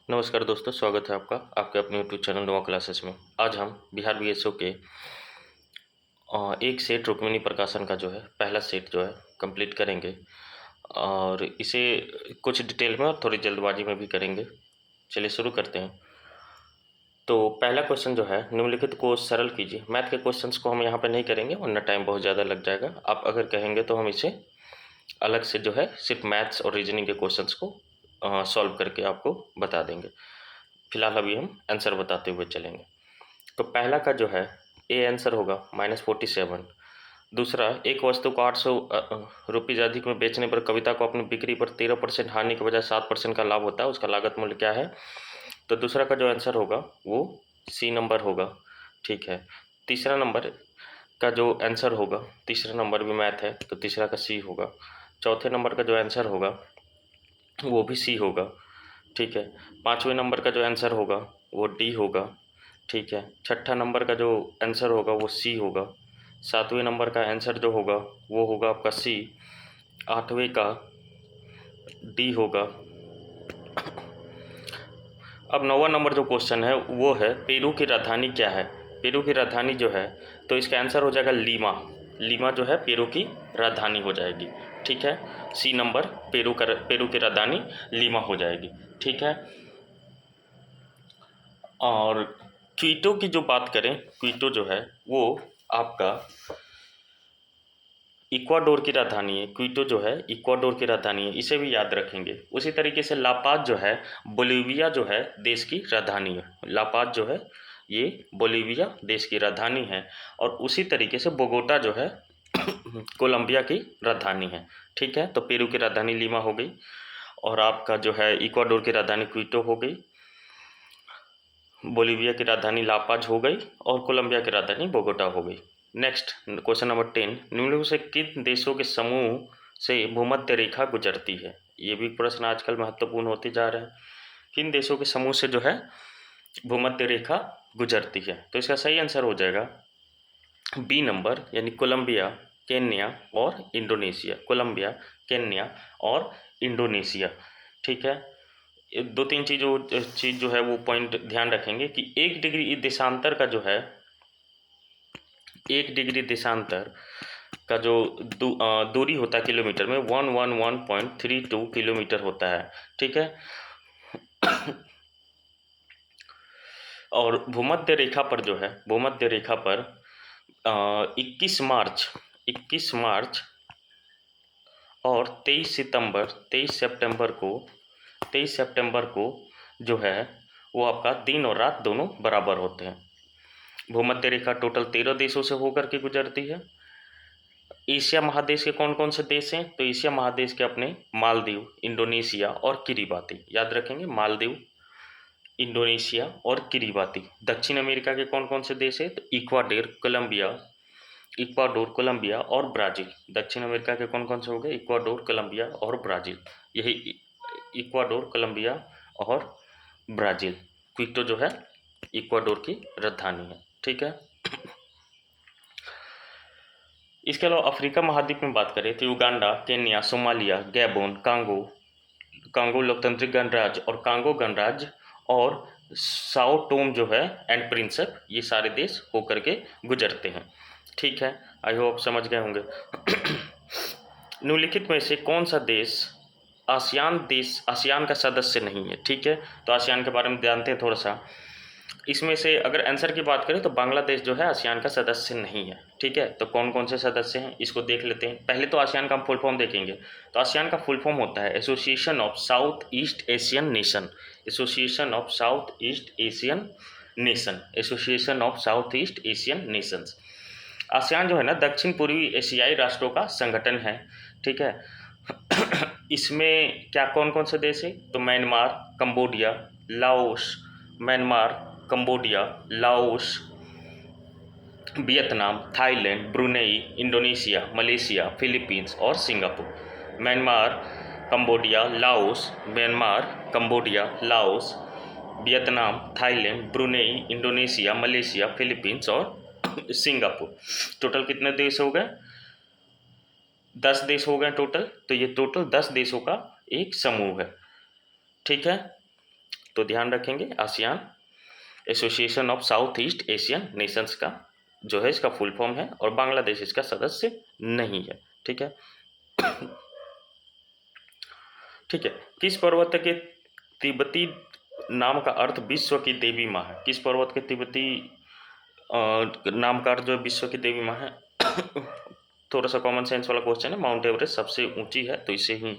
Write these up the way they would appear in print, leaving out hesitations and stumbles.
नमस्कार दोस्तों, स्वागत है आपका आपके अपने यूट्यूब चैनल नोवा क्लासेस में। आज हम बिहार बीएसओ के एक सेट रुक्मिणी प्रकाशन का जो है पहला सेट जो है कंप्लीट करेंगे और इसे कुछ डिटेल में और थोड़ी जल्दबाजी में भी करेंगे। चलिए शुरू करते हैं। तो पहला क्वेश्चन जो है, निम्नलिखित को सरल कीजिए। मैथ के क्वेश्चंस को हम यहाँ पे नहीं करेंगे वरना टाइम बहुत ज़्यादा लग जाएगा। आप अगर कहेंगे तो हम इसे अलग से जो है सिर्फ मैथ्स और रीजनिंग के क्वेश्चंस को सॉल्व करके आपको बता देंगे। फिलहाल अभी हम आंसर बताते हुए चलेंगे। तो पहला का जो है ए आंसर होगा -47। दूसरा, एक वस्तु को 800 रुपीज़ अधिक में बेचने पर कविता को अपनी बिक्री पर 13% हानि के बजाय 7% का लाभ होता है, उसका लागत मूल्य क्या है? तो दूसरा का जो आंसर होगा वो सी नंबर होगा। ठीक है। तीसरा नंबर का जो आंसर होगा, तीसरा नंबर भी मैथ है तो तीसरा का सी होगा। चौथे नंबर का जो आंसर होगा वो भी सी होगा। ठीक है। पाँचवें नंबर का जो आंसर होगा वो डी होगा। ठीक है। छठा नंबर का जो आंसर होगा वो सी होगा। सातवें नंबर का आंसर जो होगा वो होगा आपका सी। आठवें का डी होगा। अब नौवां नंबर जो क्वेश्चन है वो है पेरू की राजधानी क्या है? पेरू की राजधानी जो है तो इसका आंसर हो जाएगा लीमा। लीमा जो है पेरू की राजधानी हो जाएगी। ठीक है। सी नंबर पेरू की राजधानी लीमा हो जाएगी। ठीक है। और क्वीटो की जो बात करें, क्वीटो जो है वो आपका इक्वाडोर की राजधानी है। क्वीटो जो है इक्वाडोर की राजधानी है, इसे भी याद रखेंगे। उसी तरीके से लापाज जो है बोलीविया जो है देश की राजधानी है। लापाज जो है ये बोलीविया देश की राजधानी है। और उसी तरीके से बोगोटा जो है कोलंबिया की राजधानी है। ठीक है। तो पेरू की राजधानी लीमा हो गई और आपका जो है इक्वाडोर की राजधानी क्वीटो हो गई, बोलीविया की राजधानी लापाज हो गई और कोलंबिया की राजधानी बोगोटा हो गई। नेक्स्ट क्वेश्चन नंबर 10, निम्नलिखित से किन देशों के समूह से भूमध्य रेखा गुजरती है? ये भी प्रश्न आजकल महत्वपूर्ण होते जा रहे हैं। किन देशों के समूह से जो है भूमध्य रेखा गुजरती है? तो इसका सही आंसर हो जाएगा बी नंबर, यानी कोलंबिया, केन्या और इंडोनेशिया। कोलंबिया, केन्या और इंडोनेशिया। ठीक है। दो तीन चीज़ जो है वो पॉइंट ध्यान रखेंगे कि 1 डिग्री देशांतर का जो है 1 डिग्री देशांतर का जो दूरी होता है किलोमीटर में 111.32 किलोमीटर होता है। ठीक है। और भूमध्य रेखा पर जो है भूमध्य रेखा पर 21 मार्च और 23 सितंबर को जो है वो आपका दिन और रात दोनों बराबर होते हैं। भूमध्य रेखा टोटल 13 देशों से होकर के गुजरती है। एशिया महादेश के कौन कौन से देश हैं? तो एशिया महादेश के अपने मालदीव, इंडोनेशिया और किरीबाती, याद रखेंगे, मालदीव, इंडोनेशिया और किरीबाती। दक्षिण अमेरिका के कौन कौन से देश हैं? तो इक्वाडोर, कोलंबिया और ब्राज़ील। दक्षिण अमेरिका के कौन कौन से हो गए? इक्वाडोर, कोलंबिया और ब्राज़ील। यही इक्वाडोर, कोलंबिया और ब्राज़ील। क्विटो जो है इक्वाडोर की राजधानी है। ठीक है। इसके अलावा अफ्रीका महाद्वीप में बात करें तो Uganda, Kenya, Somalia, Gabon, Congo लोकतांत्रिक गणराज्य और कांगो गणराज्य और साओ टोम जो है एंड प्रिंसेप, ये सारे देश होकर के गुजरते हैं। ठीक है। आई होप समझ गए होंगे। निम्नलिखित में से कौन सा देश आसियान का सदस्य नहीं है? ठीक है। तो आसियान के बारे में जानते हैं थोड़ा सा। इसमें से अगर आंसर की बात करें तो बांग्लादेश जो है आसियान का सदस्य नहीं है। ठीक है। तो कौन कौन से सदस्य हैं इसको देख लेते हैं। पहले तो आसियान का हम फुल फॉर्म देखेंगे। तो आसियान का फुल फॉर्म होता है association of south east Asian nation. Association of south east Asian nation. Association of south east Asian Nations. ASEAN जो है ना दक्षिण पूर्वी एशियाई राष्ट्रों का संगठन है। ठीक है। इसमें क्या कौन कौन से देश है? तो Myanmar, Cambodia, Laos, Vietnam, Thailand, Brunei, Indonesia, Malaysia, Philippines और Singapore. Myanmar, Cambodia, Laos, Vietnam, Thailand, Brunei, Indonesia, Malaysia, Philippines और सिंगापुर। टोटल कितने देश हो गए? 10 देश हो गए टोटल। तो ये टोटल 10 देशों का एक समूह है। ठीक है। तो ध्यान रखेंगे ASEAN association of south east Asian Nations का जो है इसका फुल फॉर्म है, और बांग्लादेश इसका सदस्य नहीं है। ठीक है, ठीक है। किस पर्वत के तिब्बती नाम का अर्थ विश्व की देवी माँ है? किस पर्वत के तिब्बती नाम का अर्थ जो विश्व की देवी माँ है? थोड़ा सा कॉमन सेंस वाला क्वेश्चन है। माउंट एवरेस्ट सबसे ऊंची है तो इसे ही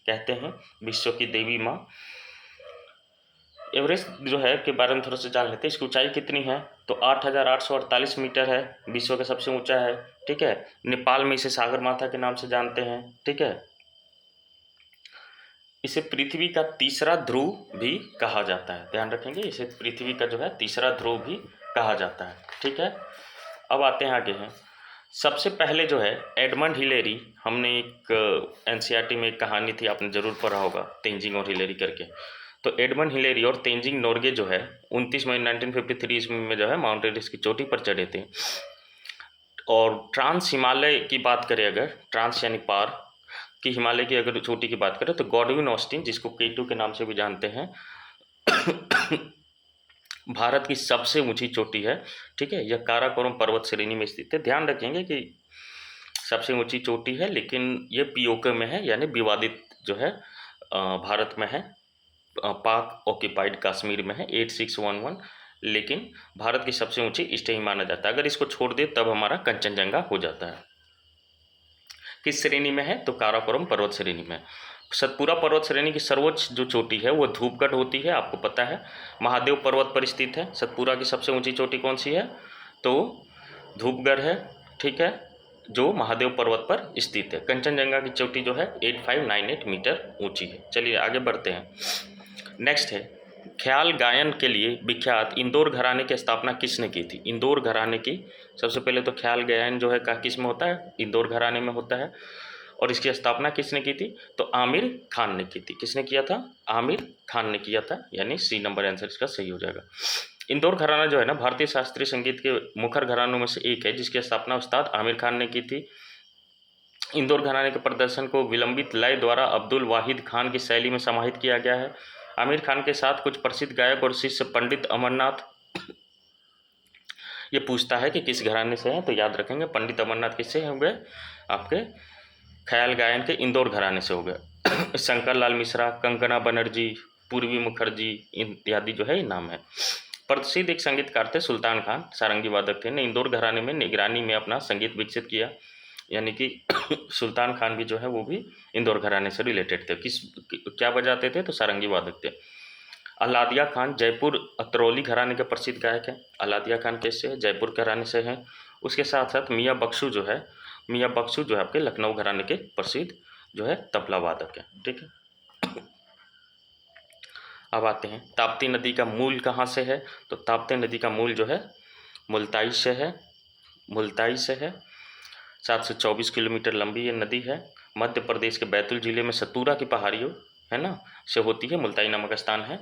कहते हैं विश्व की देवी माँ। एवरेस्ट जो है के बारे में थोड़ा सा जान लेते हैं। इसकी ऊंचाई कितनी है? तो 8,848 मीटर है, विश्व का सबसे ऊंचा है। ठीक है, नेपाल में इसे सागर माथा के नाम से जानते हैं। ठीक है, इसे पृथ्वी का तीसरा ध्रुव भी कहा जाता है। ध्यान रखेंगे, इसे पृथ्वी का जो है तीसरा ध्रुव भी कहा जाता है। ठीक है, अब आते हैं आगे हैं। सबसे पहले जो है एडमंड हिलेरी, हमने एक एनसीईआरटी में एक कहानी थी, आपने जरूर पढ़ा होगा, तेंजिंग और हिलेरी करके। तो एडमंड हिलेरी और तेंजिंग नोर्गे जो है 29 मई 1953 ईस्वी में जो है माउंट एवरेस्ट की चोटी पर चढ़े थे। और ट्रांस हिमालय की बात करें, अगर ट्रांस यानी पार कि हिमालय की अगर चोटी की बात करें तो गॉडविन ऑस्टिन, जिसको K2 के नाम से भी जानते हैं, भारत की सबसे ऊंची चोटी है। ठीक है, यह काराकोरम पर्वत श्रेणी में स्थित है। ध्यान रखेंगे कि सबसे ऊंची चोटी है, लेकिन ये पीओके में है, यानी विवादित जो है भारत में है, पाक ऑक्यूपाइड कश्मीर में है 8611, लेकिन भारत की सबसे ऊंची इसे ही माना जाता है। अगर इसको छोड़ दे तब हमारा कंचनजंगा हो जाता है। किस श्रेणी में है? तो काराकोरम पर्वत श्रेणी में। सतपुरा पर्वत श्रेणी की सर्वोच्च जो चोटी है वो धूपगढ़ होती है, आपको पता है, महादेव पर्वत पर स्थित है। सतपुरा की सबसे ऊंची चोटी कौन सी है? तो धूपगढ़ है। ठीक है, जो महादेव पर्वत पर स्थित है। कंचनजंगा की चोटी जो है 8598 मीटर ऊंची है। चलिए आगे बढ़ते हैं। नेक्स्ट है, ख्याल गायन के लिए विख्यात इंदौर घराने की स्थापना किसने की थी? इंदौर घराने की सबसे पहले तो ख्याल गायन जो है किस में होता है? इंदौर घराने में होता है। और इसकी स्थापना किसने की थी? तो आमिर खान ने की थी। किसने किया था? आमिर खान ने किया था, यानी सी नंबर आंसर इसका सही हो जाएगा। इंदौर घराना जो है ना भारतीय शास्त्रीय संगीत के मुखर घरानों में से एक है, जिसकी स्थापना उस्ताद आमिर खान ने की थी। इंदौर घराने के प्रदर्शन को विलंबित लय द्वारा अब्दुल वाहिद खान की शैली में समाहित किया गया है। आमिर खान के साथ कुछ प्रसिद्ध गायक और शिष्य पंडित अमरनाथ, ये पूछता है कि किस घराने से हैं, तो याद रखेंगे पंडित अमरनाथ किससे हो गए? आपके ख्याल गायन के इंदौर घराने से हो गए। शंकर लाल मिश्रा, कंगना बनर्जी, पूर्वी मुखर्जी इत्यादि जो है ये नाम है। प्रसिद्ध एक संगीतकार थे सुल्तान खान, सारंगी वादक थे, ने इंदौर घराने में निगरानी में अपना संगीत विकसित किया, यानी कि सुल्तान खान भी जो है वो भी इंदौर घराने से रिलेटेड थे। क्या बजाते थे? तो सारंगी वादक थे। अलादिया खान जयपुर अतरौली घराने के प्रसिद्ध गायक हैं। अलादिया खान कैसे है? जयपुर घराने से हैं। उसके साथ साथ मियाँ बख्शू जो है, मियाँ बख्शू जो है आपके लखनऊ घराने के प्रसिद्ध जो है तबला वादक है। ठीक है, अब आते हैं ताप्ती नदी का मूल कहाँ से है? तो ताप्ती नदी का मूल जो है मुल्ताई से है, मुल्ताई से है। 724 किलोमीटर लंबी ये नदी है। मध्य प्रदेश के बैतूल जिले में सतपुरा की पहाड़ियों है ना से होती है। मुल्ताई नामक स्थान है।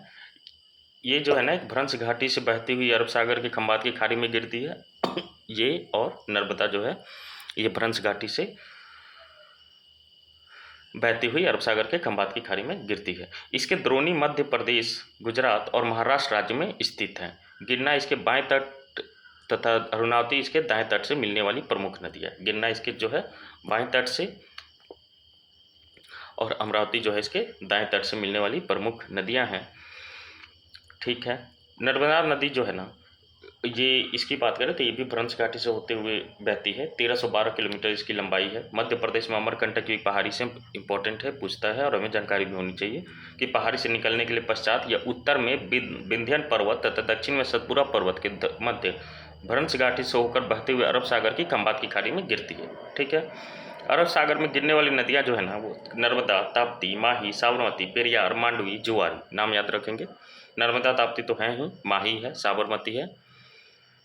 ये जो है ना एक भ्रंश घाटी से बहती हुई अरब सागर की खंबात की खाड़ी में गिरती है। ये और नर्मदा जो है ये भ्रंश घाटी से बहती हुई अरब सागर के खंबात की खाड़ी में गिरती है। इसके द्रोणी मध्य प्रदेश, गुजरात और महाराष्ट्र राज्य में स्थित है। गिरना इसके बाएं तट तथा अरुणावती इसके दाएं तट से मिलने वाली प्रमुख नदी है। गिरना इसके जो है बाएं तट से और अमरावती जो है इसके दाएं तट से मिलने वाली प्रमुख नदियां हैं। ठीक है, नर्मदा नदी जो है ना ये इसकी बात करें तो ये भी भ्रंश घाटी से होते हुए बहती है। 1312 किलोमीटर इसकी लंबाई है। मध्य प्रदेश में अमरकंटक की पहाड़ी से इंपॉर्टेंट है, पूछता है और हमें जानकारी भी होनी चाहिए कि पहाड़ी से निकलने के लिए पश्चात या उत्तर में विंध्यन पर्वत तथा दक्षिण में सतपुरा पर्वत के मध्य भ्रंश घाटी से होकर बहते हुए अरब सागर की खंबात की खाड़ी में गिरती है। ठीक है, अरब सागर में गिरने वाली नदियाँ जो है ना वो नर्मदा, ताप्ती, माही, साबरमती, पेरियार, मांडवी, जुआरी, नाम याद रखेंगे। नर्मदा ताप्ती तो हैं ही, माही है, साबरमती है,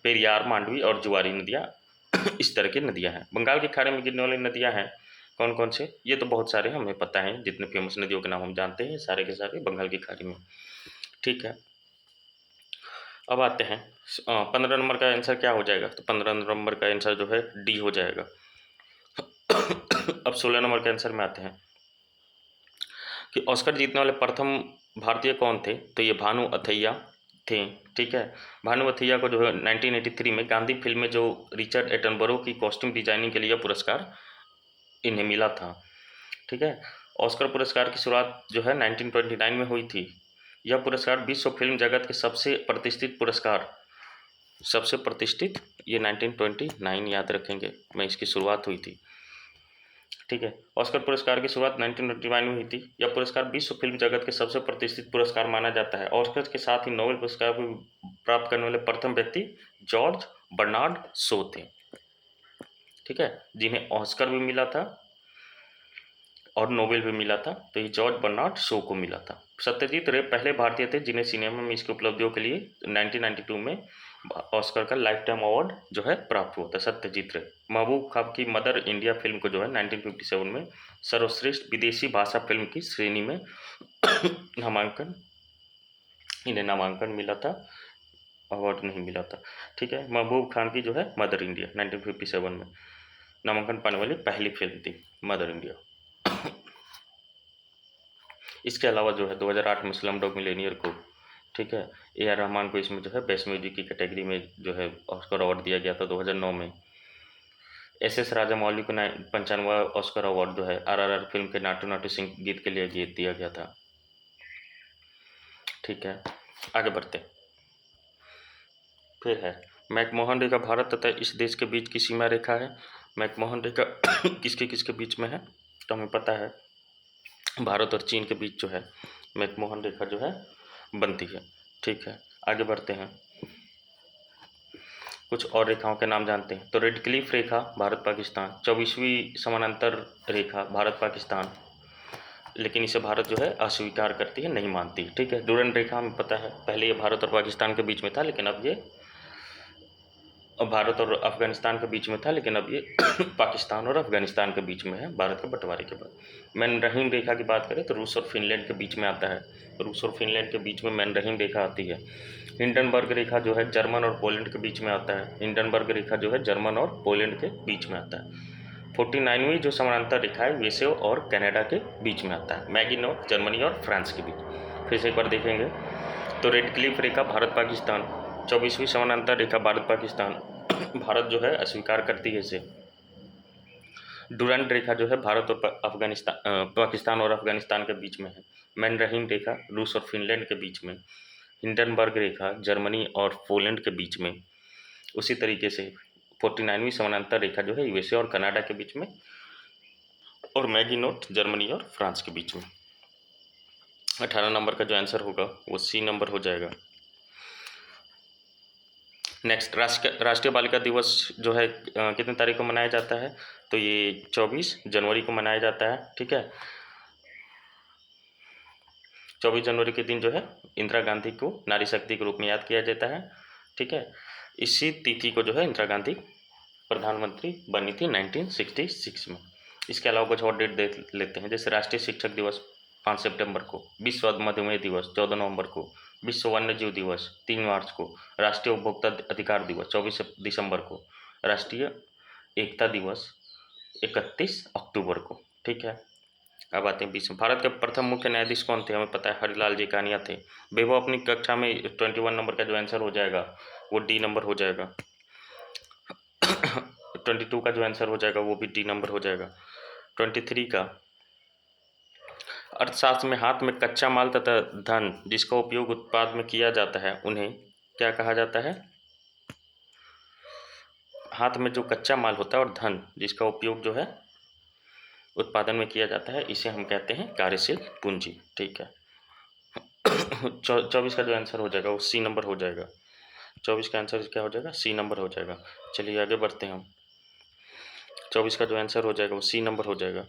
पेरियार, मांडवी और जुआरी नदियाँ इस तरह की नदियाँ हैं। बंगाल की खाड़ी में गिरने वाली नदियाँ हैं कौन कौन से? ये तो बहुत सारे हमें पता है, जितने फेमस नदियों के नाम हम जानते हैं सारे के सारे बंगाल की खाड़ी में। ठीक है, अब आते हैं 15 नंबर का आंसर क्या हो जाएगा? तो 15 नंबर का आंसर जो है डी हो जाएगा। अब 16 नंबर के आंसर में आते हैं कि ऑस्कर जीतने वाले प्रथम भारतीय कौन थे, तो ये भानु अथैया थे। ठीक है, भानु अथैया को जो है 1983 में गांधी फिल्म में जो रिचर्ड एटनबरो की कॉस्ट्यूम डिजाइनिंग के लिए पुरस्कार इन्हें मिला था। ठीक है, ऑस्कर पुरस्कार की शुरुआत जो है 1929 में हुई थी। यह पुरस्कार विश्व फिल्म जगत के सबसे प्रतिष्ठित पुरस्कार, सबसे प्रतिष्ठित, ये 1929 याद रखेंगे में इसकी शुरुआत हुई थी। ठीक है, ऑस्कर पुरस्कार की शुरुआत 1929 में हुई थी। यह पुरस्कार विश्व फिल्म जगत के सबसे प्रतिष्ठित पुरस्कार माना जाता है। ऑस्कर के साथ ही नोबेल पुरस्कार को प्राप्त करने वाले प्रथम व्यक्ति जॉर्ज बर्नार्ड शो थे। ठीक है, जिन्हें ऑस्कर भी मिला था और नोबेल भी मिला था, तो ये जॉर्ज बर्नार्ड शो को मिला था। सत्यजीत रे पहले भारतीय थे जिन्हें सिनेमा में इसकी उपलब्धियों के लिए 1992 में ऑस्कर का लाइफ टाइम अवार्ड जो है प्राप्त हुआ था, सत्यजीत रे। महबूब खान की मदर इंडिया फिल्म को जो है 1957 में सर्वश्रेष्ठ विदेशी भाषा फिल्म की श्रेणी में नामांकन, इन्हें नामांकन मिला था, अवार्ड नहीं मिला था। ठीक है, महबूब खान की जो है मदर इंडिया 1957 में नामांकन पाने वाली पहली फिल्म थी मदर इंडिया। इसके अलावा जो है 2008 में स्लमडॉग मिलियनेयर को, ठीक है, ए आर रहमान को इसमें जो है बेस्ट म्यूजिक की कैटेगरी में जो है ऑस्कर अवार्ड दिया गया था 2009 में। एस एस राजामौली को 95वां ऑस्कर अवार्ड जो है RRR फिल्म के नाटू नाटू सिंह गीत के लिए दिया गया था। ठीक है, आगे बढ़ते फिर है मैकमोहन रेखा भारत तथा इस देश के बीच की सीमा रेखा है। मैकमोहन रेखा किसके किसके बीच में है, तो हमें पता है भारत और चीन के बीच जो है मैकमोहन रेखा जो है बनती है। ठीक है, आगे बढ़ते हैं, कुछ और रेखाओं के नाम जानते हैं। तो रेड क्लिफ रेखा भारत पाकिस्तान, 24वीं समानांतर रेखा भारत पाकिस्तान, लेकिन इसे भारत जो है अस्वीकार करती है, नहीं मानती। ठीक है, डूरन रेखा हमें पता है, पहले ये भारत और पाकिस्तान के बीच में था, लेकिन अब ये भारत और अफगानिस्तान के बीच में था, लेकिन अब ये पाकिस्तान और अफगानिस्तान के बीच में है भारत के बंटवारे के बाद। मैन रहीम रेखा की बात करें तो रूस और फिनलैंड के बीच में आता है, रूस और फिनलैंड के बीच में मैन रहीम रेखा आती है। हिंडनबर्ग रेखा जो है जर्मन और पोलैंड के बीच में आता है, हिंडनबर्ग रेखा जो है जर्मन और पोलैंड के बीच में आता है। 49वीं जो समानांतर रेखा है यूएसए और कनाडा के बीच में आता है, मैगिनोट जर्मनी और फ्रांस के बीच। फिर से एक बार देखेंगे तो रेड क्लिफ रेखा भारत पाकिस्तान, 24वीं समानांतर रेखा भारत पाकिस्तान, भारत जो है अस्वीकार करती है इसे। डुरंड रेखा जो है भारत और अफगानिस्तान, पाकिस्तान और अफगानिस्तान के बीच में है। मैन रहीम रेखा रूस और फिनलैंड के बीच में। हिंडनबर्ग रेखा जर्मनी और पोलैंड के बीच में। उसी तरीके से 49वीं समानांतर रेखा जो है यूएसए और कनाडा के बीच में, और मैगिनोट जर्मनी और फ्रांस के बीच में। 18 नंबर का जो आंसर होगा वो सी नंबर हो जाएगा। नेक्स्ट, राष्ट्रीय बालिका दिवस जो है कितने तारीख को मनाया जाता है, तो ये 24 जनवरी को मनाया जाता है। ठीक है, 24 जनवरी के दिन जो है इंदिरा गांधी को नारी शक्ति के रूप में याद किया जाता है। ठीक है, इसी तिथि को जो है इंदिरा गांधी प्रधानमंत्री बनी थी 1966 में। इसके अलावा कुछ और डेट देख लेते हैं, जैसे राष्ट्रीय शिक्षक दिवस 5 सितंबर को, विश्व मधुमेह दिवस 14 नवंबर को, विश्व वन्य जीव दिवस 3 मार्च को, राष्ट्रीय उपभोक्ता अधिकार दिवस 24 दिसंबर को, राष्ट्रीय एकता दिवस 31 अक्टूबर को। ठीक है, अब आते हैं 20 में। भारत के प्रथम मुख्य न्यायाधीश कौन थे, हमें पता है हरिलाल जी कानिया थे। बेबो अपनी कक्षा में 21 नंबर का जो आंसर हो जाएगा वो डी नंबर हो जाएगा। 22 का जो आंसर हो जाएगा वो भी डी नंबर हो जाएगा। 23 का, अर्थशास्त्र में हाथ में कच्चा माल तथा धन जिसका उपयोग उत्पाद में किया जाता है उन्हें क्या कहा जाता है। हाथ में जो कच्चा माल होता है और धन जिसका उपयोग जो है उत्पादन में किया जाता है, इसे हम कहते हैं कार्यशील पूंजी। ठीक है, 24 का जो आंसर हो जाएगा वो सी नंबर हो जाएगा। 24 का आंसर क्या हो जाएगा, सी नंबर हो जाएगा। चलिए आगे बढ़ते हैं हम। 24 का जो आंसर हो जाएगा वो सी नंबर हो जाएगा।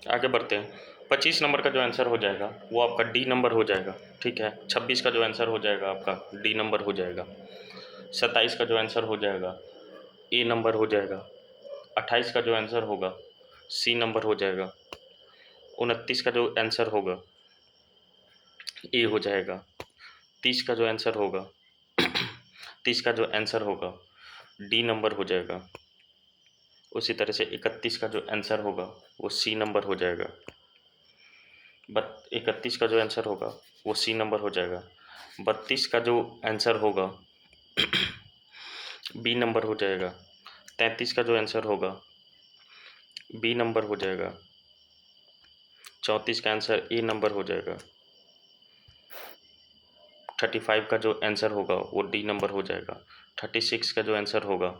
आगे बढ़ते हैं। 25 नंबर का जो आंसर हो जाएगा वो आपका डी नंबर हो जाएगा। ठीक है, 26 का जो आंसर हो जाएगा आपका डी नंबर हो जाएगा। 27 का जो आंसर हो जाएगा ए नंबर हो जाएगा। 28 का जो आंसर होगा सी नंबर हो जाएगा। 29 का जो आंसर होगा ए हो जाएगा। 30 का जो आंसर होगा 30 का जो आंसर होगा डी नंबर हो जाएगा। उसी तरह से 31 का जो आंसर होगा वो सी नंबर हो जाएगा। 31 का जो आंसर होगा वो सी नंबर हो जाएगा। 32 का जो आंसर होगा बी नंबर हो जाएगा। 33 का जो आंसर होगा बी नंबर हो जाएगा। 34 का आंसर ए नंबर हो जाएगा। 35 का जो आंसर होगा वो डी नंबर हो जाएगा। 36 का जो आंसर होगा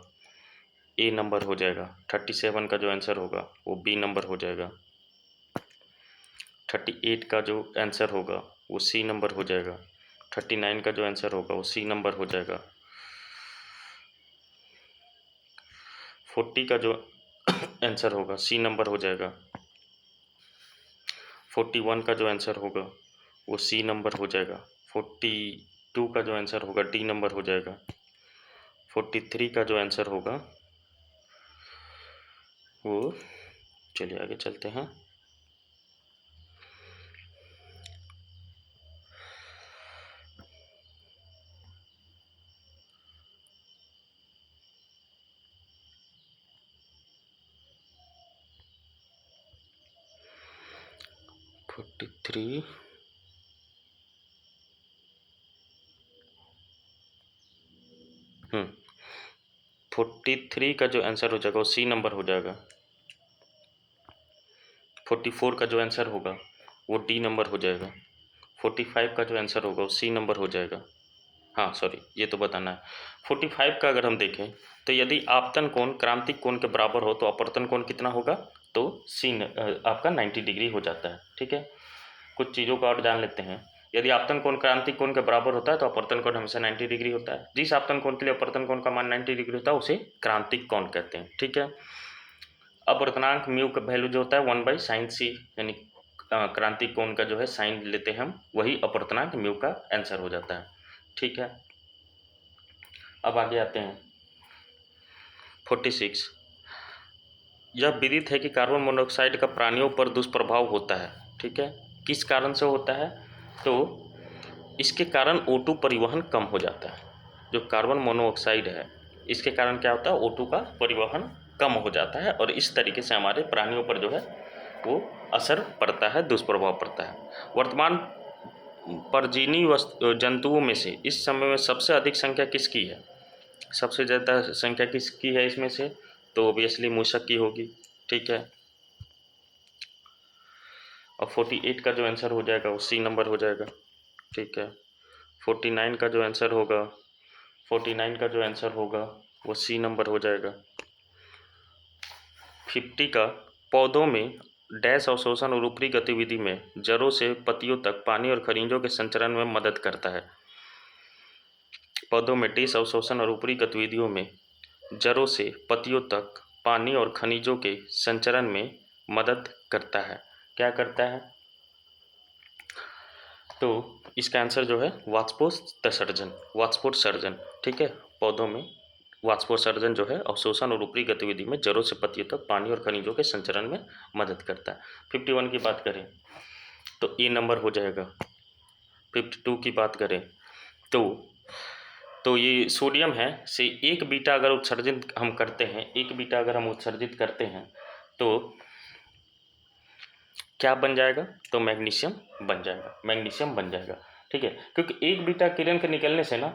ए नंबर हो जाएगा। 37 का जो आंसर होगा वो बी नंबर हो जाएगा। 38 का जो आंसर होगा वो सी नंबर हो जाएगा। 39 का जो आंसर होगा वो सी नंबर हो जाएगा। 40 का जो आंसर होगा सी नंबर हो जाएगा। 41 का जो आंसर होगा वो सी नंबर हो जाएगा। 42 का जो आंसर होगा डी नंबर हो जाएगा। 43 का जो आंसर होगा वो, चलिए आगे चलते हैं। थ्री 43 का जो आंसर हो जाएगा वो सी नंबर हो जाएगा। 44 का जो आंसर होगा वो डी नंबर हो जाएगा। 45 का जो आंसर होगा वो सी नंबर हो जाएगा। हाँ सॉरी, ये तो बताना है। 45 का अगर हम देखें तो यदि आपतन कोण क्रांतिक कोण के बराबर हो तो अपवर्तन कोण कितना होगा, तो आपका 90 डिग्री हो जाता है। ठीक है, कुछ चीज़ों को और जान लेते हैं। यदि आपतन कोण क्रांतिक कोण के बराबर होता है तो अपवर्तन कोण हमेशा 90 डिग्री होता है। जिस आपतन कोण के लिए अपवर्तन कोण का मान 90 डिग्री होता है उसे क्रांतिक कोण कहते हैं। ठीक है, अपवर्तनांक म्यू का वैल्यू जो होता है 1/sin c, यानी क्रांतिक कोण का जो है साइन लेते हैं हम, वही अपवर्तनांक म्यू का आंसर हो जाता है। ठीक है, अब आगे आते हैं 46। यह विदित है कि कार्बन मोनोऑक्साइड का प्राणियों पर दुष्प्रभाव होता है। ठीक है, किस कारण से होता है, तो इसके कारण O2 परिवहन कम हो जाता है। जो कार्बन मोनोऑक्साइड है इसके कारण क्या होता है, O2 का परिवहन कम हो जाता है और इस तरीके से हमारे प्राणियों पर जो है वो असर पड़ता है, दुष्प्रभाव पड़ता है। वर्तमान परजीवी जंतुओं में से इस समय में सबसे अधिक संख्या किसकी है, सबसे ज़्यादा संख्या किसकी है इसमें से, तो ऑब्वियसली मूषक की होगी। ठीक है, और 48 का जो आंसर हो जाएगा वो सी नंबर हो जाएगा। ठीक है, 49 का जो आंसर होगा 49 का जो आंसर होगा वो सी नंबर हो जाएगा। 50 का पौधों में डैश अवशोषण और ऊपरी गतिविधि में जड़ों से पत्तियों तक पानी और खनिजों के संचरण में मदद करता है। पौधों में डैश अवशोषण और ऊपरी गतिविधियों में जड़ों से पत्तियों तक पानी और खनिजों के संचरण में मदद करता है। क्या करता है, तो इसका आंसर जो है वाष्पोत्सर्जन। ठीक है, पौधों में वाष्पोत्सर्जन जो है अवशोषण और ऊपरी गतिविधि में जड़ों से पत्तियों तक पानी और खनिजों के संचरण में मदद करता है। 51 की बात करें तो ए नंबर हो जाएगा। 52 की बात करें तो ये सोडियम है से एक बीटा अगर उत्सर्जित हम करते हैं, एक बीटा अगर हम उत्सर्जित करते हैं तो क्या बन जाएगा, तो मैग्नीशियम बन जाएगा, मैग्नीशियम बन जाएगा। ठीक है, क्योंकि एक बीटा किरण के निकलने से ना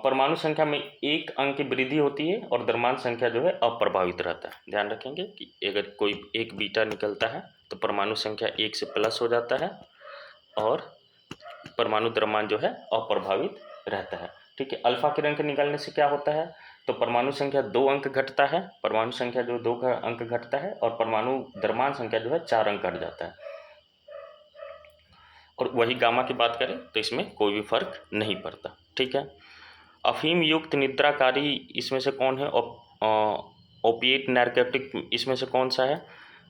परमाणु संख्या में एक अंक की वृद्धि होती है और द्रव्यमान संख्या जो है अप्रभावित रहता है। ध्यान रखेंगे कि अगर कोई एक बीटा निकलता है तो परमाणु संख्या 1 से प्लस हो जाता है और परमाणु द्रव्यमान जो है अप्रभावित रहता है। ठीक है, अल्फा किरण के निकलने से क्या होता है, तो परमाणु संख्या 2 अंक घटता है, परमाणु संख्या जो 2 अंक घटता है और परमाणु द्रव्यमान संख्या जो है 4 अंक घट जाता है। और वही गामा की बात करें तो इसमें कोई भी फर्क नहीं पड़ता। ठीक है, अफीम युक्त निद्राकारी इसमें से कौन है, ओपिएट नारकोटिक इसमें से कौन सा है।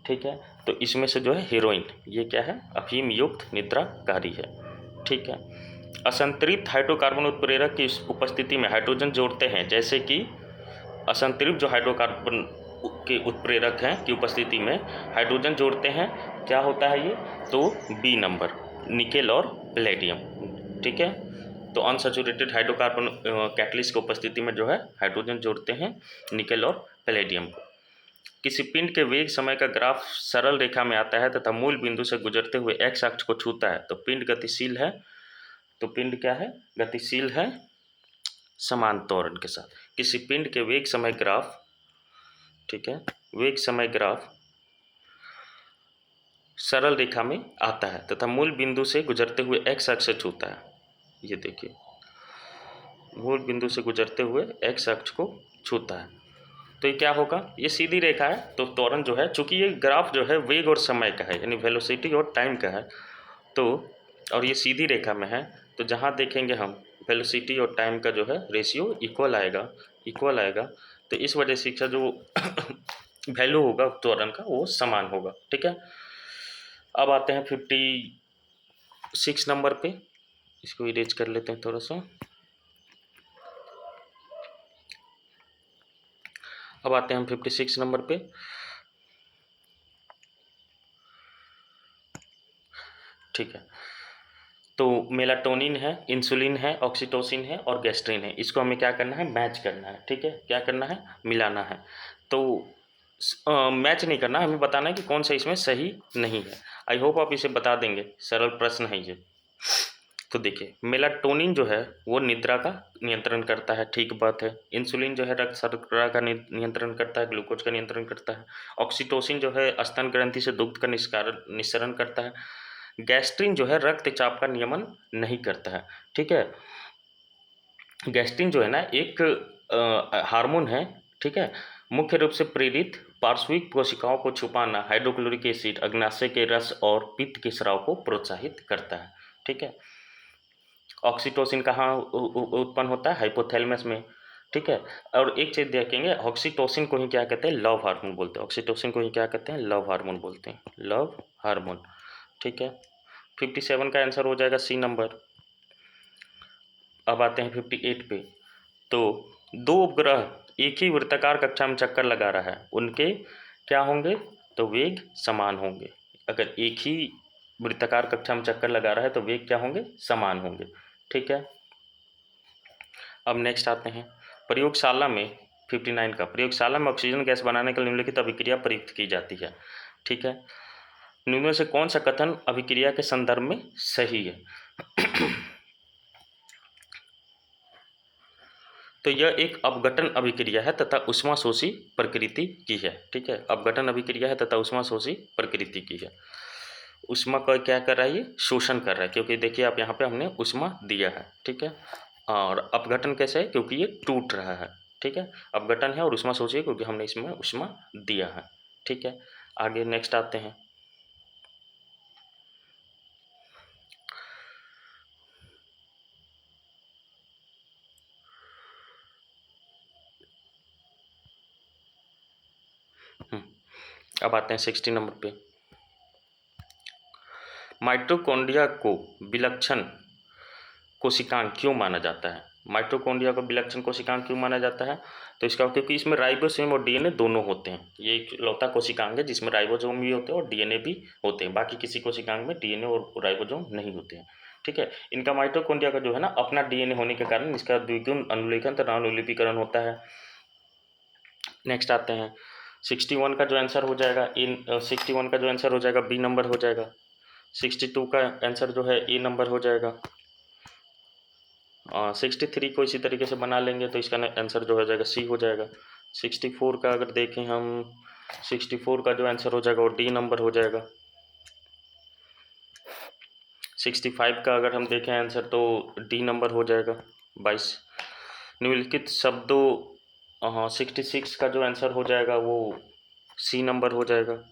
ठीक है, तो इसमें से जो है हीरोइन, ये क्या है, अफीम युक्त निद्राकारी है। ठीक है, असंतरित हाइड्रोकार्बन उत्प्रेरक की उपस्थिति में हाइड्रोजन जोड़ते हैं, जैसे कि असंतृप्त जो हाइड्रोकार्बन के उत्प्रेरक हैं की उपस्थिति में हाइड्रोजन जोड़ते हैं, क्या होता है ये, तो बी नंबर, निकेल और पैलेडियम। ठीक है, तो अनसैचुरेटेड हाइड्रोकार्बन कैटलिस्ट की उपस्थिति में जो है हाइड्रोजन जोड़ते हैं निकेल और पैलेडियम को। किसी पिंड के वेग समय का ग्राफ सरल रेखा में आता है तथा मूल बिंदु से गुजरते हुए एक्स अक्ष को छूता है तो पिंड गतिशील है। तो पिंड क्या है, गतिशील है समान त्वरण के साथ। किसी पिंड के वेग समय ग्राफ, ठीक है, वेग समय ग्राफ सरल रेखा में आता है तथा मूल बिंदु से गुजरते हुए एक्स अक्ष से छूता है। ये देखिए, मूल बिंदु से गुजरते हुए एक्स अक्ष को छूता है, तो ये क्या होगा, ये सीधी रेखा है तो त्वरण जो है, चूंकि ये ग्राफ जो है वेग और समय का है यानी वेलोसिटी और टाइम का है, तो और ये सीधी रेखा में है, तो जहाँ देखेंगे हम वेलोसिटी और टाइम का जो है रेशियो इक्वल आएगा, तो इस वजह से इसका जो वैल्यू होगा त्वरण का वो समान होगा। ठीक है, अब आते हैं 56 नंबर पे, इसको इरेज कर लेते हैं थोड़ा सा। अब आते हैं हम 56 नंबर पे। ठीक है, तो मेलाटोनिन है, इंसुलिन है, ऑक्सीटोसिन है और गैस्ट्रिन है, इसको हमें क्या करना है, मैच करना है। ठीक है, क्या करना है, मिलाना है। तो मैच नहीं करना, हमें बताना है कि कौन सा इसमें सही नहीं है। आई होप आप इसे बता देंगे, सरल प्रश्न है ये। तो देखिए, मेलाटोनिन जो है वो निद्रा का नियंत्रण करता है, ठीक बात है। इंसुलिन जो है रक्त शर्करा का नियंत्रण करता है, ग्लूकोज का नियंत्रण करता है। ऑक्सीटोसिन जो है स्तन ग्रंथि से दुग्ध का निस्सरण करता है। गैस्ट्रिन जो है रक्तचाप का नियमन नहीं करता है। ठीक है, गैस्ट्रिन जो है ना एक हार्मोन है। ठीक है, मुख्य रूप से प्रेरित पार्श्विक कोशिकाओं को छुपाना, हाइड्रोक्लोरिक एसिड, अग्नाशय के रस और पित्त के स्राव को प्रोत्साहित करता है। ठीक है, ऑक्सीटोसिन कहाँ उत्पन्न होता है, हाइपोथैलेमस में। ठीक है, और एक चीज़ देखेंगे, ऑक्सीटोसिन को ही क्या कहते हैं, लव हार्मोन बोलते हैं। ऑक्सीटोसिन को ही क्या कहते हैं, लव हार्मोन बोलते हैं, लव हार्मोन। ठीक है, 57 का आंसर हो जाएगा सी नंबर। अब आते हैं 58 पे। तो दो उपग्रह एक ही वृत्ताकार कक्षा में चक्कर लगा रहा है, उनके क्या होंगे, तो वेग समान होंगे। अगर एक ही वृत्ताकार कक्षा में चक्कर लगा रहा है तो वेग क्या होंगे, समान होंगे। ठीक है, अब नेक्स्ट आते हैं प्रयोगशाला में 59 का। प्रयोगशाला में ऑक्सीजन गैस बनाने के लिए निम्नलिखित अभिक्रिया प्रयुक्त की जाती है। ठीक है, निम्न से कौन सा कथन अभिक्रिया के संदर्भ में सही है। तो यह एक अपघटन अभिक्रिया है तथा ऊष्माशोषी प्रकृति की है। ठीक है, अपघटन अभिक्रिया है तथा ऊष्माशोषी प्रकृति की है। ऊष्मा का क्या कर रहा है, ये शोषण कर रहा है, क्योंकि देखिए आप यहाँ पे हमने ऊष्मा दिया है। ठीक है, और अपघटन कैसे है, क्योंकि ये टूट रहा है। ठीक है, अपघटन है और ऊष्मा शोषी क्योंकि हमने इसमें ऊष्मा दिया है। ठीक है, आगे नेक्स्ट आते हैं। अब आते हैं 60 नंबर पे। माइटोकॉन्ड्रिया को विलक्षण कोशिकांग क्यों माना जाता है। माइटोकॉन्ड्रिया को विलक्षण कोशिकांग क्यों माना जाता है, तो इसका क्योंकि इसमें राइबोसोम और डीएनए दोनों होते हैं। ये एक लौता कोशिकांग है जिसमें राइबोसोम भी होते हैं और डीएनए भी होते हैं। बाकी किसी कोशिकांग में डीएनए और राइबोसोम नहीं होते हैं। ठीक है, इनका माइटोकॉन्ड्रिया का जो है ना अपना डीएनए होने के कारण इसका द्विगुण अनुलेखन तथा अनुलिपीकरण होता है। नेक्स्ट आते हैं 61 का जो आंसर हो जाएगा 61 का जो आंसर हो जाएगा बी नंबर हो जाएगा। 62 का आंसर जो है ए नंबर हो जाएगा। 63 को इसी तरीके से बना लेंगे तो इसका आंसर जो हो जाएगा सी हो जाएगा। 64 का अगर देखें हम, 64 का जो आंसर हो जाएगा वो डी नंबर हो जाएगा। 65 का अगर हम देखें आंसर तो डी नंबर हो जाएगा 22। निम्नलिखित शब्दों 66 का जो आंसर हो जाएगा वो सी नंबर हो जाएगा।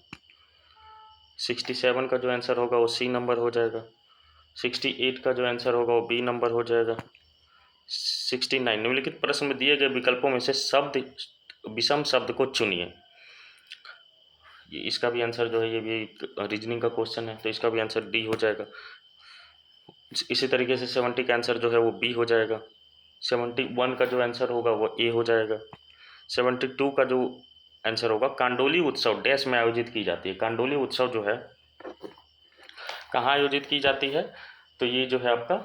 67 का जो आंसर होगा वो सी नंबर हो जाएगा। 68 का जो आंसर होगा वो बी नंबर हो जाएगा। 69 निम्नलिखित प्रश्न में दिए गए विकल्पों में से शब्द विषम शब्द को चुनिए। इसका भी आंसर जो है ये भी रीजनिंग का क्वेश्चन है तो इसका भी आंसर डी हो जाएगा। इसी तरीके से 70 का आंसर जो है वो बी हो जाएगा। 71 का जो आंसर होगा वो ए हो जाएगा। 72 का जो आंसर होगा, कांडोली उत्सव डैश में आयोजित की जाती है। कांडोली उत्सव जो है कहाँ आयोजित की जाती है, तो ये जो है आपका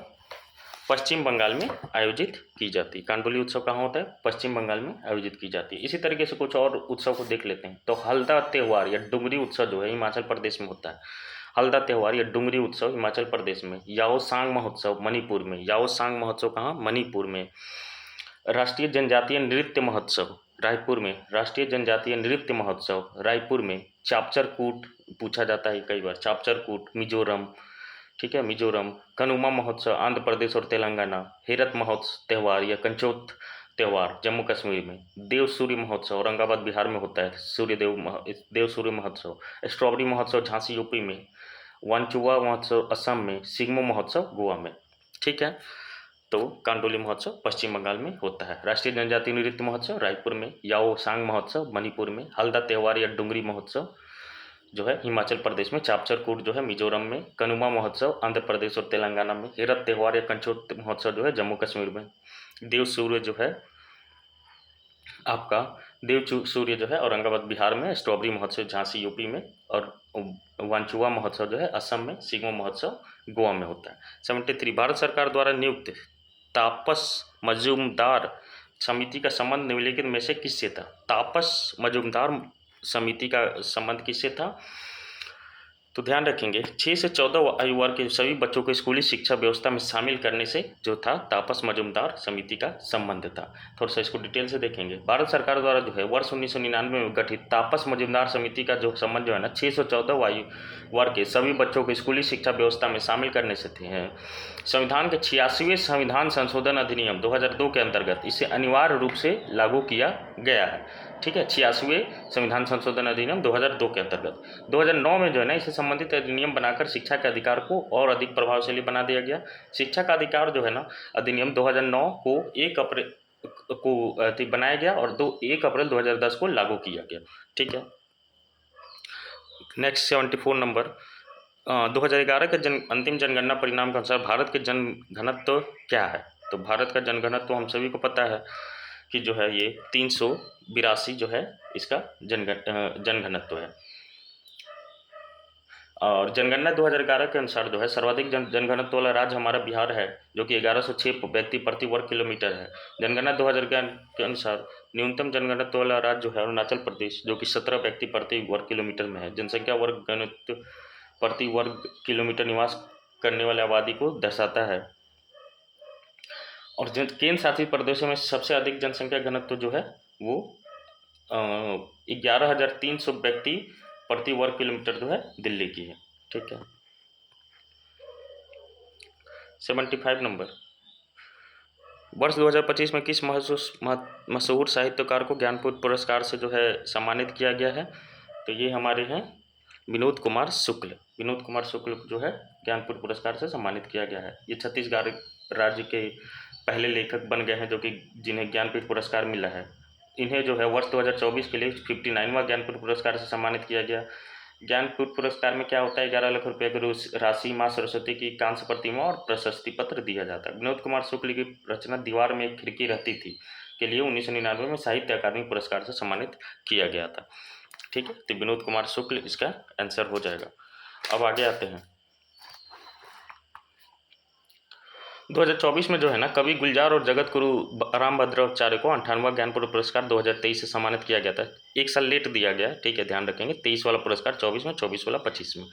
पश्चिम बंगाल में आयोजित की जाती है। कांडोली उत्सव कहाँ होता है, पश्चिम बंगाल में आयोजित की जाती है। इसी तरीके से कुछ और उत्सव को देख लेते हैं। तो हल्दा त्यौहार या डुंगरी उत्सव जो है हिमाचल प्रदेश में होता है। हल्दा त्यौहार या डुंगरी उत्सव हिमाचल प्रदेश में। याओसांग महोत्सव मणिपुर में। याओसांग महोत्सव कहाँ, मणिपुर में। राष्ट्रीय जनजातीय नृत्य महोत्सव रायपुर में। राष्ट्रीय जनजातीय नृत्य महोत्सव रायपुर में। चापचर कूट पूछा जाता है कई बार, चापचर कूट मिजोरम, ठीक है, मिजोरम। कनुमा महोत्सव आंध्र प्रदेश और तेलंगाना। हेरत महोत्सव त्यौहार या कंचोत त्यौहार जम्मू कश्मीर में। देव सूर्य महोत्सव औरंगाबाद बिहार में होता है। देव सूर्य महोत्सव। स्ट्रॉबेरी महोत्सव झांसी यूपी में। वांचुआ महोत्सव असम में। सिग्मो महोत्सव गोवा में। ठीक है, तो कांडोली महोत्सव पश्चिम बंगाल में होता है। राष्ट्रीय जनजातीय नृत्य महोत्सव रायपुर में। याओसांग महोत्सव मणिपुर में। हल्दा त्यौहार या डुंगरी महोत्सव जो है हिमाचल प्रदेश में। चापचर कूट जो है मिजोरम में। कनुमा महोत्सव आंध्र प्रदेश और तेलंगाना में। हेरत त्यौहार या कंचोत महोत्सव जो है जम्मू कश्मीर में। देव सूर्य जो है आपका सूर्य जो है औरंगाबाद बिहार में। स्ट्रॉबेरी महोत्सव झांसी यूपी में। और वांचुआ महोत्सव जो है असम में। सिग्मो महोत्सव गोवा में होता है। 73 भारत सरकार द्वारा नियुक्त तापस मजूमदार समिति का संबंध निम्नलिखित में से किससे था। तापस मजूमदार समिति का संबंध किससे था, तो ध्यान रखेंगे 6 से 14 आयु वर्ग के सभी बच्चों को स्कूली शिक्षा व्यवस्था में शामिल करने से जो था तापस मजूमदार समिति का संबंध था। थोड़ा सा इसको डिटेल से देखेंगे। भारत सरकार द्वारा जो है वर्ष 1999 में गठित तापस मजूमदार समिति का जो संबंध जो है ना 6 से 14 आयु वर्ग के सभी बच्चों को स्कूली शिक्षा व्यवस्था में शामिल करने से थे हैं। संविधान के 86वें संविधान संशोधन अधिनियम 2002 के अंतर्गत इसे अनिवार्य रूप से लागू किया गया है। ठीक है, 86वें संविधान संशोधन अधिनियम 2002 के अंतर्गत 2009 में जो है ना इसे संबंधित अधिनियम बनाकर शिक्षा के अधिकार को और अधिक प्रभावशाली बना दिया गया। शिक्षा का अधिकार जो है ना अधिनियम 2009 को 1 अप्रैल को बनाया गया और 1 अप्रैल 2010 को लागू किया गया। ठीक है, नेक्स्ट 74 नंबर 2011 के अंतिम जनगणना परिणाम के अनुसार भारत के जनघनत्व क्या है। तो भारत का जनघनत्व हम सभी को पता है कि जो है ये 382 जो है इसका जनघनत्व है। और जनगणना 2011 के अनुसार जो है सर्वाधिक जनघनत्व वाला राज्य हमारा बिहार है जो कि 1106 व्यक्ति प्रति वर्ग किलोमीटर है। जनगणना 2011 के अनुसार न्यूनतम जनघनत्व वाला राज्य जो है अरुणाचल प्रदेश जो कि 17 व्यक्ति प्रति वर्ग किलोमीटर में है। जनसंख्या वर्ग घनत्व प्रति वर्ग किलोमीटर निवास करने वाले आबादी को दर्शाता है। और केंद्र शासित प्रदेशों में सबसे अधिक जनसंख्या घनत्व जो है वो 11,300 व्यक्ति प्रति वर्ग किलोमीटर जो है दिल्ली की है। ठीक है, 75 नंबर वर्ष 2025 में किस मशहूर साहित्यकार को ज्ञानपीठ पुरस्कार से जो है सम्मानित किया गया है, तो ये हमारे हैं विनोद कुमार शुक्ल। विनोद कुमार शुक्ल जो है ज्ञानपीठ पुरस्कार से सम्मानित किया गया है। ये छत्तीसगढ़ राज्य के पहले लेखक बन गए हैं जो कि जिन्हें ज्ञानपीठ पुरस्कार मिला है। इन्हें जो है वर्ष 2024 के लिए 59वां ज्ञानपीठ पुरस्कार से सम्मानित किया गया। ज्ञानपीठ पुरस्कार में क्या होता है, 11 लाख रुपये की राशि, माँ सरस्वती की कांस्य प्रतिमा और प्रशस्ति पत्र दिया जाता है। विनोद कुमार शुक्ल की रचना दीवार में एक खिड़की रहती थी के लिए 1999 में साहित्य अकादमी पुरस्कार से सम्मानित किया गया था। ठीक है, तो विनोद कुमार शुक्ल इसका आंसर हो जाएगा। अब आगे आते हैं 2024 में जो है ना कवि गुलजार और जगत गुरु रामभद्राचार्य को 58वां ज्ञानपीठ पुरस्कार 2023 से सम्मानित किया गया था। एक साल लेट दिया गया। ठीक है, ध्यान रखेंगे 23 वाला पुरस्कार 24 में, 24 वाला 25 में।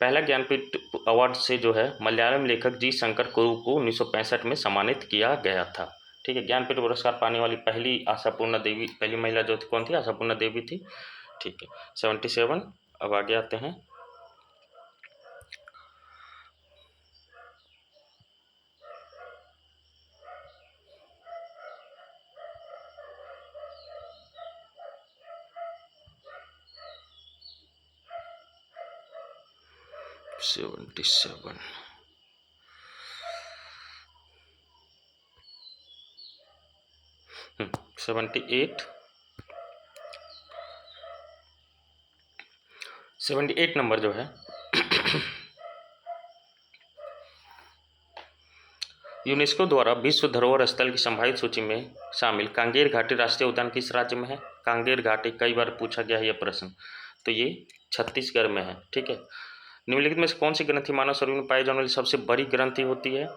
पहला ज्ञानपीठ अवार्ड से जो है मलयालम लेखक जी शंकर कुरु को 1965 में सम्मानित किया गया था। ठीक है, ज्ञानपीठ पुरस्कार पाने वाली पहली आशापूर्णा देवी, पहली महिला जो थी कौन थी, आशापूर्णा देवी थी। ठीक है, 77। अब आगे आते हैं 77। 78। 78 नंबर जो है यूनेस्को द्वारा विश्व धरोहर स्थल की संभावित सूची में शामिल कांगेर घाटी राष्ट्रीय उद्यान किस राज्य में है? कांगेर घाटी कई बार पूछा गया है यह प्रश्न, तो ये छत्तीसगढ़ में है। ठीक है। निम्नलिखित में से कौन सी ग्रंथि मानव शरीर में पाई जाने वाली सबसे बड़ी ग्रंथि होती है?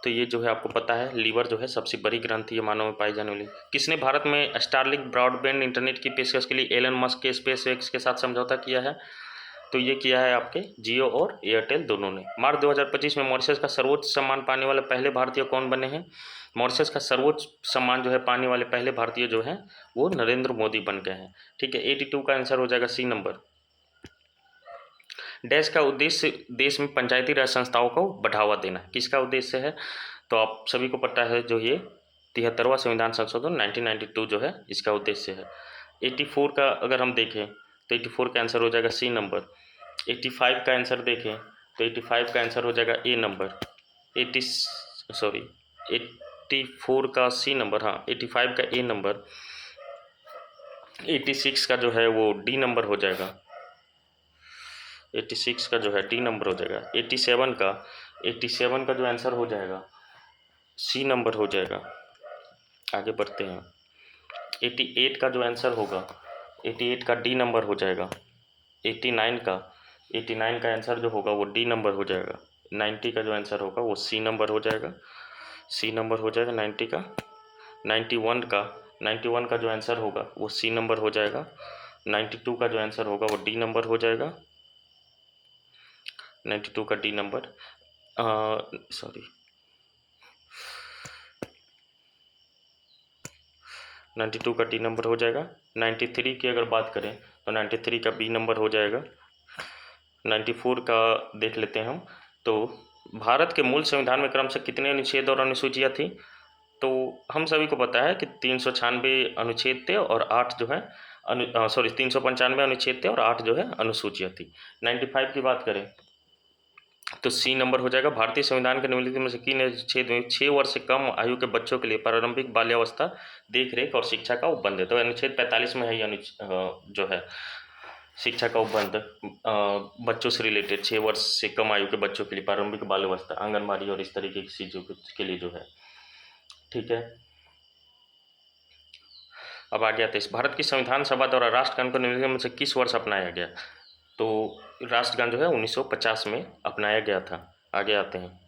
तो ये जो है आपको पता है, लीवर जो है सबसे बड़ी ग्रंथि है मानव में पाई जाने वाली। किसने भारत में स्टारलिंक ब्रॉडबैंड इंटरनेट की पेशकश के लिए एलन मस्क के स्पेसएक्स के साथ समझौता किया है? तो ये किया है आपके जियो और एयरटेल दोनों ने। मार्च 2025 में मॉरिशस का सर्वोच्च सम्मान पाने वाले पहले भारतीय कौन बने हैं? मॉरिशस का सर्वोच्च सम्मान जो है पाने वाले पहले भारतीय जो हैं वो नरेंद्र मोदी बन गए हैं। ठीक है। 82 का आंसर हो जाएगा सी नंबर। डैश का उद्देश्य देश में पंचायती राज संस्थाओं को बढ़ावा देना, किसका उद्देश्य है? तो आप सभी को पता है जो ये 73वां संविधान संशोधन 1992 जो है इसका उद्देश्य है। 84 का अगर हम देखें तो 84 का आंसर हो जाएगा सी नंबर। 85 का आंसर देखें तो 85 का आंसर हो जाएगा ए नंबर। 84 का सी नंबर, हाँ 85 का ए नंबर। 86 का जो है वो डी नंबर हो जाएगा। 86 का जो है डी नंबर हो जाएगा। 87 का जो आंसर हो जाएगा सी नंबर हो जाएगा। आगे बढ़ते हैं। 88 का जो आंसर होगा 88 का डी नंबर हो जाएगा। 89 का आंसर जो होगा वो डी नंबर हो जाएगा। 90 का जो आंसर होगा वो सी नंबर हो जाएगा। सी नंबर हो जाएगा 90 का। 91 का जो आंसर होगा वो सी नंबर हो जाएगा। 92 का जो आंसर होगा वो डी नंबर हो जाएगा। 92 का डी नंबर, सॉरी 92 का डी नंबर हो जाएगा। 93 की अगर बात करें तो 93 का बी नंबर हो जाएगा। 94 का देख लेते हैं हम। तो भारत के मूल संविधान में क्रमशः कितने अनुच्छेद और अनुसूचियाँ थी? तो हम सभी को पता है कि 396 अनुच्छेद थे और 8 जो है 395 अनुच्छेद थे और 8 जो है अनुसूचियाँ थी। 95 की बात करें तो सी नंबर हो जाएगा। भारतीय संविधान के निम्नलिखित में से किन अनुच्छेद में 6 वर्ष से कम आयु के बच्चों के लिए प्रारंभिक बाल्यावस्था देखरेख और शिक्षा का उपबंध है? तो अनुच्छेद 45 में है ये जो है शिक्षा का उपबंध बच्चों से रिलेटेड 6 वर्ष से कम आयु के बच्चों के लिए प्रारंभिक बाल्यावस्था, आंगनबाड़ी और इस तरीके की चीज़ों के लिए जो है। ठीक है। अब आ गया था इस भारत की संविधान सभा द्वारा राष्ट्रगान को निम्नलिखित में से किस वर्ष अपनाया गया? तो राष्ट्रगान जो है 1950 में अपनाया गया था। आगे आते हैं।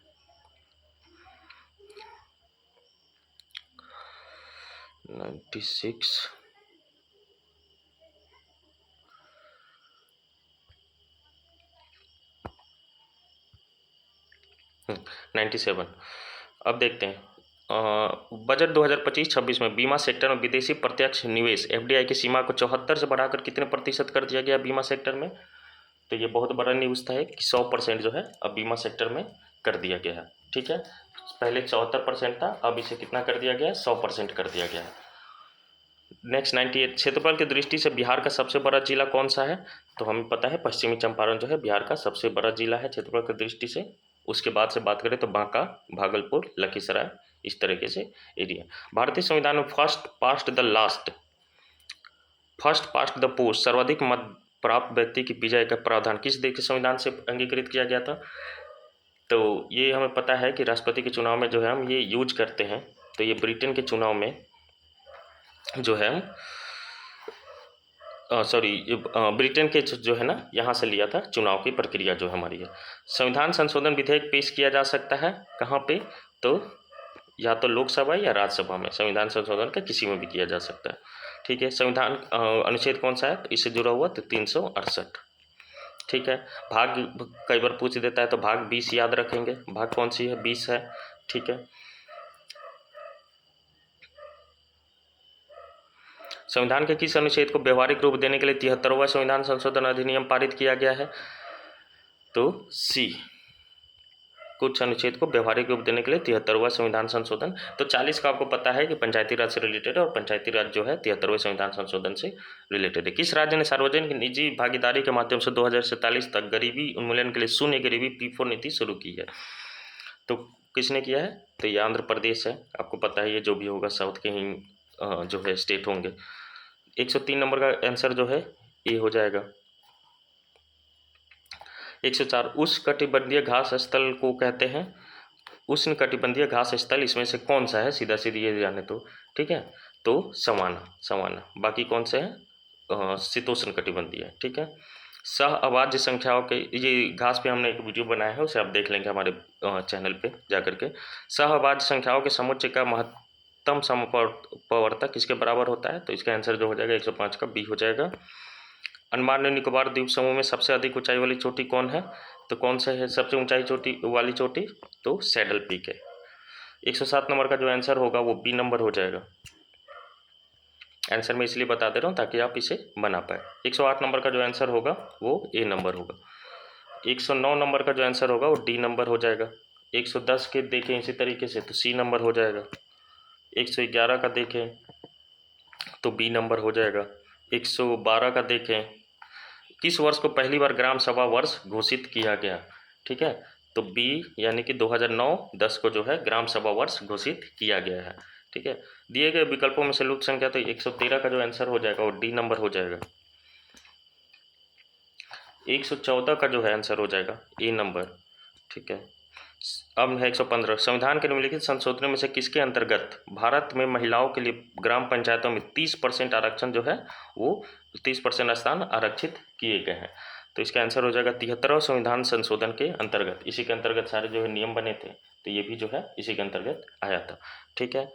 (96) 97। अब देखते हैं बजट 2025-26 में बीमा सेक्टर में विदेशी प्रत्यक्ष निवेश (FDI) की सीमा को 74 से बढ़ाकर कितने प्रतिशत कर दिया गया बीमा सेक्टर में? तो ये बहुत बड़ा न्यूज़ था कि 100% जो है अब बीमा सेक्टर में कर दिया गया है। ठीक है। पहले 74% था, अब इसे कितना कर दिया गया है? 100% कर दिया गया है। नेक्स्ट 98, क्षेत्रफल की दृष्टि से बिहार का सबसे बड़ा जिला कौन सा है? तो हमें पता है पश्चिमी चंपारण जो है बिहार का सबसे बड़ा जिला है क्षेत्रफल की दृष्टि से। उसके बाद से बात करें तो बांका, भागलपुर, लखीसराय, इस तरीके से एरिया। भारतीय संविधान में फर्स्ट पास्ट द पोस्ट सर्वाधिक मत प्राप्त व्यक्ति की विजय का प्रावधान किस देश के संविधान से अंगीकृत किया गया था? तो ये हमें पता है कि राष्ट्रपति के चुनाव में जो है हम ये यूज करते हैं। तो ये ब्रिटेन के चुनाव में जो है ब्रिटेन के जो है ना यहाँ से लिया था चुनाव की प्रक्रिया जो हमारी है। संविधान संशोधन विधेयक पेश किया जा सकता है कहाँ पे? तो या तो लोकसभा या राज्यसभा में संविधान संशोधन का किसी में भी किया जा सकता है। ठीक है। संविधान अनुच्छेद कौन सा है? तो इससे जुड़ा हुआ तो 368। ठीक है। भाग कई बार पूछ देता है तो भाग 20 याद रखेंगे। भाग कौन सी है? 20 है। ठीक है। संविधान के किस अनुच्छेद को व्यवहारिक रूप देने के लिए 73वां संविधान संशोधन अधिनियम पारित किया गया है? तो सी, कुछ अनुच्छेद को व्यवहारिक रूप देने के लिए 73वां संविधान संशोधन। तो 40 का आपको पता है कि पंचायती राज से रिलेटेड है और पंचायती राज जो है 73वें संविधान संशोधन से रिलेटेड है। किस राज्य ने सार्वजनिक निजी भागीदारी के माध्यम से 2047 तक गरीबी उन्मूलन के लिए शून्य गरीबी P4 नीति शुरू की है? तो किसने किया है? तो ये आंध्र प्रदेश है। आपको पता है ये जो भी होगा साउथ के ही जो है स्टेट होंगे। 103 नंबर का आंसर जो है ये हो जाएगा। 104, उष्णकटिबंधीय घास स्थल को कहते हैं? उष्णकटिबंधीय घास स्थल इसमें से कौन सा है, सीधा सीधी ये जाने तो, ठीक है। तो सवाना, सवाना। बाकी कौन से हैं, शीतोष्ण कटिबंधीय है, ठीक है। सह अवाज्य संख्याओं के, ये घास पे हमने एक वीडियो बनाया है, उसे आप देख लेंगे हमारे चैनल पे जाकर के। सह अवाज्य संख्याओं के समुच्चय का महत्तम समप्रवर्तक किसके बराबर होता है, तो इसका आंसर जो हो जाएगा 105 का बी हो जाएगा। अंडमान और निकोबार द्वीप समूह में सबसे अधिक ऊंचाई वाली चोटी कौन है, तो कौन सा है सबसे ऊंचाई चोटी वाली चोटी, तो सैडल पीक है। 107 नंबर का जो आंसर होगा वो बी नंबर हो जाएगा। आंसर मैं इसलिए बता दे रहा हूँ ताकि आप इसे बना पाए। 108 नंबर का जो आंसर होगा वो ए नंबर होगा। 109 नंबर का जो आंसर होगा वो डी नंबर हो जाएगा। 110 के देखें इसी तरीके से तो सी नंबर हो जाएगा। 111 का देखें तो बी नंबर हो जाएगा। 112 का देखें, किस वर्ष को पहली बार ग्राम सभा वर्ष घोषित किया गया, ठीक है, तो बी यानी कि 2009-10 को जो है ग्राम सभा वर्ष घोषित किया गया है, ठीक है। दिए गए विकल्पों में से लुप्त संख्या, तो 113 का जो आंसर हो जाएगा वो डी नंबर हो जाएगा। 114 का जो है आंसर हो जाएगा ए नंबर, ठीक है। अब है 115, संविधान के निम्नलिखित संशोधनों में से किसके अंतर्गत भारत में महिलाओं के लिए ग्राम पंचायतों में 30% आरक्षण जो है वो 30% स्थान आरक्षित किए गए हैं, तो इसका आंसर हो जाएगा 73वें संविधान संशोधन के अंतर्गत। इसी के अंतर्गत सारे जो है नियम बने थे, तो ये भी जो है इसी के अंतर्गत आया था, ठीक है।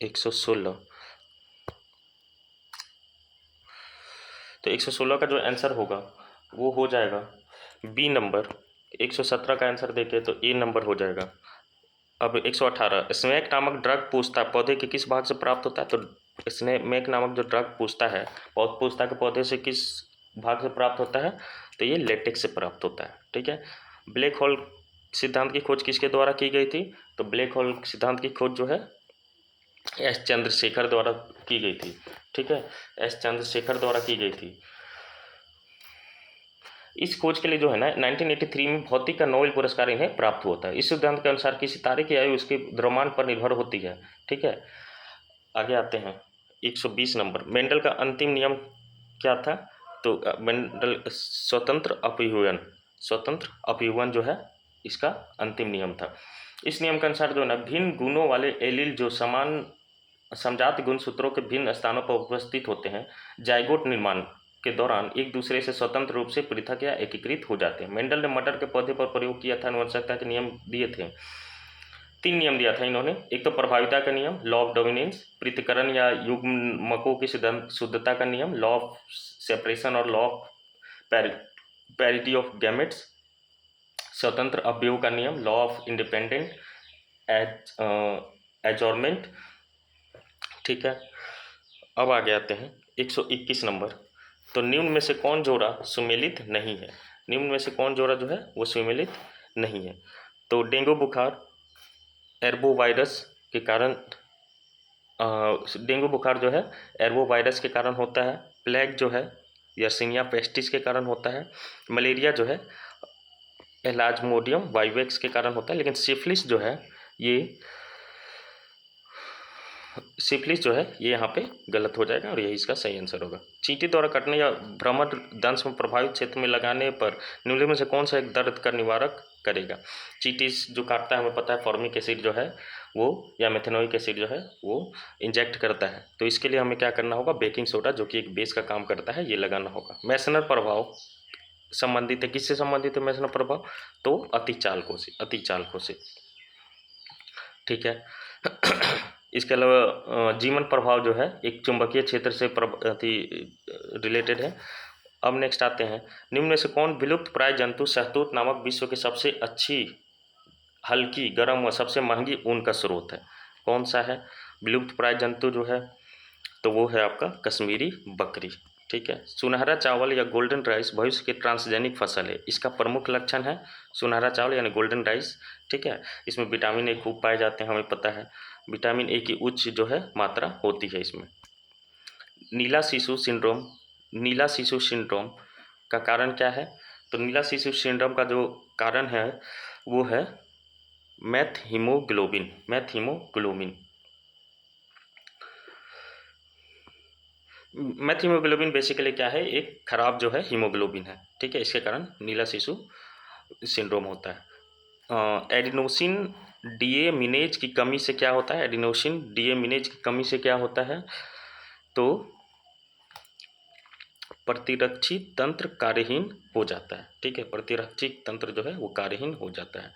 एक 116, तो 116 का जो आंसर होगा वो हो जाएगा बी नंबर। 117 का आंसर देखें तो ए नंबर हो जाएगा। अब 118, स्नैक नामक ड्रग पूछता पौधे के किस भाग से प्राप्त होता है, तो स्नैक नामक जो ड्रग पूछता है पूछता के पौधे से किस भाग से प्राप्त होता है, तो ये लेटेक्स से प्राप्त होता है, ठीक है। ब्लैक होल सिद्धांत की खोज किसके द्वारा की गई थी, तो ब्लैक होल सिद्धांत की खोज जो है एस चंद्रशेखर द्वारा की गई थी, ठीक है, एस चंद्रशेखर द्वारा की गई थी। इस खोज के लिए जो है ना 1983 में भौतिक का नोबेल पुरस्कार इन्हें प्राप्त हुआ था। इस सिद्धांत के अनुसार किसी तारे की आयु उसके द्रव्यमान पर निर्भर होती है, ठीक है। आगे आते हैं 120 नंबर, मेंडल का अंतिम नियम क्या था, तो मेंडल स्वतंत्र अपव्ययन जो है इसका अंतिम नियम था। इस नियम के अनुसार जो है ना भिन्न गुणों वाले एलील जो समान समजात गुणसूत्रों के भिन्न स्थानों पर उपस्थित होते हैं, जाइगोट निर्माण के दौरान एक दूसरे से स्वतंत्र रूप से पृथक या एकीकृत हो जाते हैं। मेंडल ने मटर के पौधे पर प्रयोग किया था अनुवंशिकता के नियम दिए थे, 3 नियम दिया था इन्होंने। एक तो प्रभाविता का नियम, लॉ ऑफ डोमिनेंस, पृथक्करण या युग्मकों की शुद्धता का नियम, लॉ ऑफ सेपरेशन और law of parity of gametes, स्वतंत्र अवयव का नियम, लॉ ऑफ इंडिपेंडेंट एजॉर्मेंट, ठीक है। अब आगे आते हैं 121 नंबर, तो निम्न में से कौन जोड़ा सुमेलित नहीं है, निम्न में से कौन जोड़ा जो है वो सुमेलित नहीं है, तो डेंगू बुखार एर्बो वायरस के कारण, डेंगू बुखार जो है एर्बो वायरस के कारण होता है, प्लेग जो है यर्सिनिया पेस्टिस के कारण होता है, मलेरिया जो है एलाज्मोडियम वाइवेक्स के कारण होता है, लेकिन सिफिलिस जो है ये यहाँ पे गलत हो जाएगा और यही इसका सही आंसर होगा। चींटी द्वारा कटने या भ्रमर दंश में प्रभावित क्षेत्र में लगाने पर निम्नलिखित में से कौन सा एक दर्द का निवारक करेगा, चींटी जो काटता है हमें पता है फॉर्मिक एसिड जो है वो या मेथेनोइक एसिड जो है वो इंजेक्ट करता है, तो इसके लिए हमें क्या करना होगा, बेकिंग सोडा जो कि एक बेस का काम करता है ये लगाना होगा। मैसनर प्रभाव संबंधित है, किससे संबंधित है मैसनर प्रभाव, तो अतिचालकों से, ठीक है। इसके अलावा जीवन प्रभाव जो है एक चुंबकीय क्षेत्र से रिलेटेड है। अब नेक्स्ट आते हैं, निम्न में से कौन विलुप्त प्राय जंतु शहतूत नामक विश्व की सबसे अच्छी हल्की गर्म व सबसे महंगी ऊन का स्रोत है, कौन सा है विलुप्त प्राय जंतु जो है, तो वो है आपका कश्मीरी बकरी, ठीक है। सुनहरा चावल या गोल्डन राइस भविष्य की ट्रांसजेनिक फसल है, इसका प्रमुख लक्षण है सुनहरा चावल यानी गोल्डन राइस, ठीक है। इसमें विटामिन ए खूब पाए जाते हैं, हमें पता है विटामिन ए की उच्च जो है मात्रा होती है इसमें। नीला शिशु सिंड्रोम का कारण क्या है, तो नीला शिशु सिंड्रोम का जो कारण है वो है math haemoglobin. Math haemoglobin basically क्या है, एक खराब जो है हीमोग्लोबिन है, ठीक है, इसके कारण नीला शिशु सिंड्रोम होता है। एडिनोसिन डीएमिनेज की कमी से क्या होता है, एडिनोसिन डीएमिनेज की कमी से क्या होता है, तो प्रतिरक्षी तंत्र कार्यहीन हो जाता है, ठीक है, प्रतिरक्षी तंत्र जो है वो कार्यहीन हो जाता है।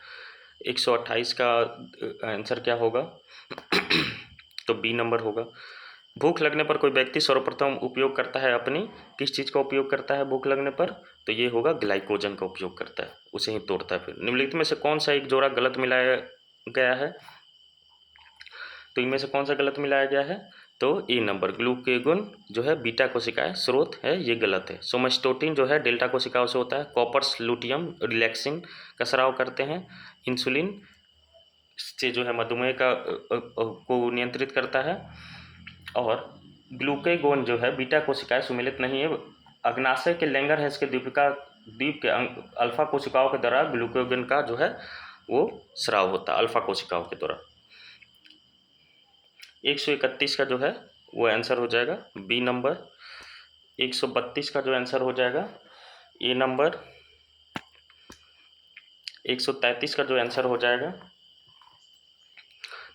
128 का आंसर क्या होगा तो बी नंबर होगा। भूख लगने पर कोई व्यक्ति सर्वप्रथम उपयोग करता है अपनी, किस चीज़ का उपयोग करता है भूख लगने पर, तो ये होगा ग्लाइकोजन का उपयोग करता है, उसे ही तोड़ता है। फिर निम्नलिखित में से कौन सा एक जोड़ा गलत मिलाया गया है, तो इनमें से कौन सा गलत मिलाया गया है, तो ए नंबर ग्लूकेगोन जो है बीटा कोशिकाएं स्रोत है, ये गलत है। सोमेस्टोटिन जो है डेल्टा कोशिकाओं से होता है। कॉपर्स लुटियम रिलैक्सिन का स्राव करते हैं। इंसुलिन से जो है मधुमेह का को नियंत्रित करता है। और ग्लूकेगोन जो है बीटा कोशिकाएं सुमेलित नहीं है। अग्नाशय के लैंगरहैंस के द्वीप के अल्फा कोशिकाओं के द्वारा ग्लूकेगोन का जो है वो स्राव होता है अल्फा कोशिकाओं के द्वारा। 131 का जो है वो आंसर हो जाएगा बी नंबर। 132 का जो आंसर हो जाएगा ए नंबर। 133 का जो आंसर हो जाएगा,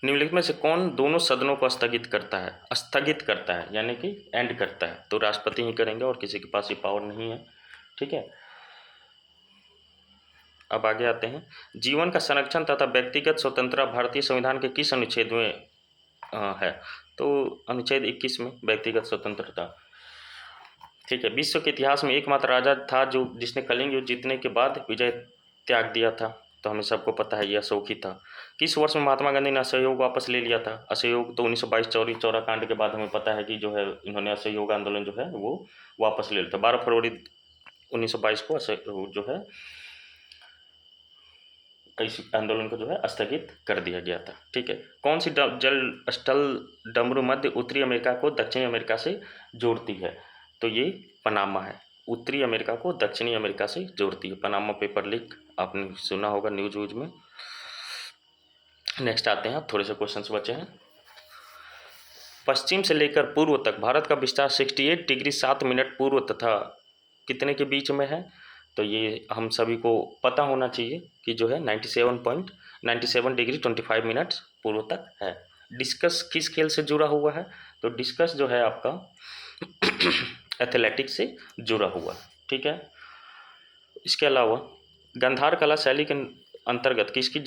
निम्नलिखित में से कौन दोनों सदनों को स्थगित करता है, स्थगित करता है यानी कि एंड करता है, तो राष्ट्रपति ही करेंगे और किसी के पास ये पावर नहीं है, ठीक है। अब आगे आते हैं। जीवन का संरक्षण तथा व्यक्तिगत स्वतंत्रता भारतीय संविधान के किस अनुच्छेद में है, तो अनुच्छेद 21 में व्यक्तिगत स्वतंत्रता, ठीक है। विश्व के इतिहास में एकमात्र राजा था जो जिसने कलिंग युद्ध जीतने के बाद विजय त्याग दिया था, तो हमें सबको पता है यह अशोक ही था। किस वर्ष में महात्मा गांधी ने असहयोग वापस ले लिया था, असहयोग तो 1922 चौरी चौरा कांड के बाद हमें पता है कि जो है इन्होंने असहयोग आंदोलन जो है वो वापस ले लिया था। 12 फरवरी 1922 को असहयोग जो है इस आंदोलन को जो है स्थगित कर दिया गया था, ठीक है। कौन सी जल स्थल डमरू मध्य उत्तरी अमेरिका को दक्षिणी अमेरिका से जोड़ती है, तो ये पनामा है। उत्तरी अमेरिका को दक्षिणी अमेरिका से जोड़ती है, पनामा पेपर लीक आपने सुना होगा न्यूज व्यूज में। नेक्स्ट आते हैं, थोड़े से क्वेश्चंस बचे हैं। पश्चिम से लेकर पूर्व तक भारत का विस्तार 68 डिग्री 7 मिनट पूर्व तथा कितने के बीच में है, तो ये हम सभी को पता होना चाहिए कि जो है 97 डिग्री 25 मिनट पूर्व तक है। डिस्कस किस खेल से जुड़ा हुआ है, तो डिस्कस जो है आपका एथलेटिक्स से जुड़ा हुआ, ठीक है। इसके अलावा गांधार कला शैली के अंतर्गत किसकी